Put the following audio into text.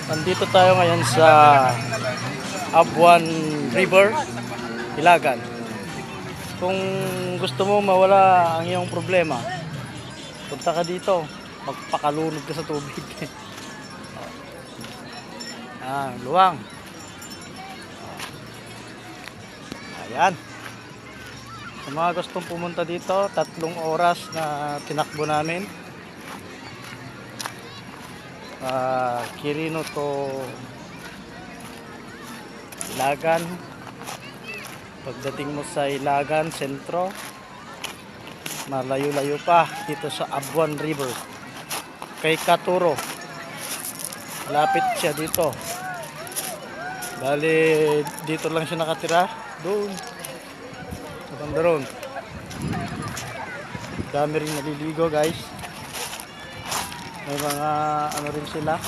Nandito tayo ngayon sa Abuan River, Ilagan. Kung gusto mo mawala ang iyong problema, punta ka dito, magpakalunod ka sa tubig. Luwang. Ayan. Sa mga gustong pumunta dito, 3 oras na tinakbo namin. Quirino to Ilagan. Pagdating mo sa Ilagan sentro, malayo-layo pa dito sa Abuan River kay Katuro. Lapit siya dito. Bali dito lang siya nakatira, doon sa Bandaron. Dami rin naliligo, guys. May mga ano rin sila.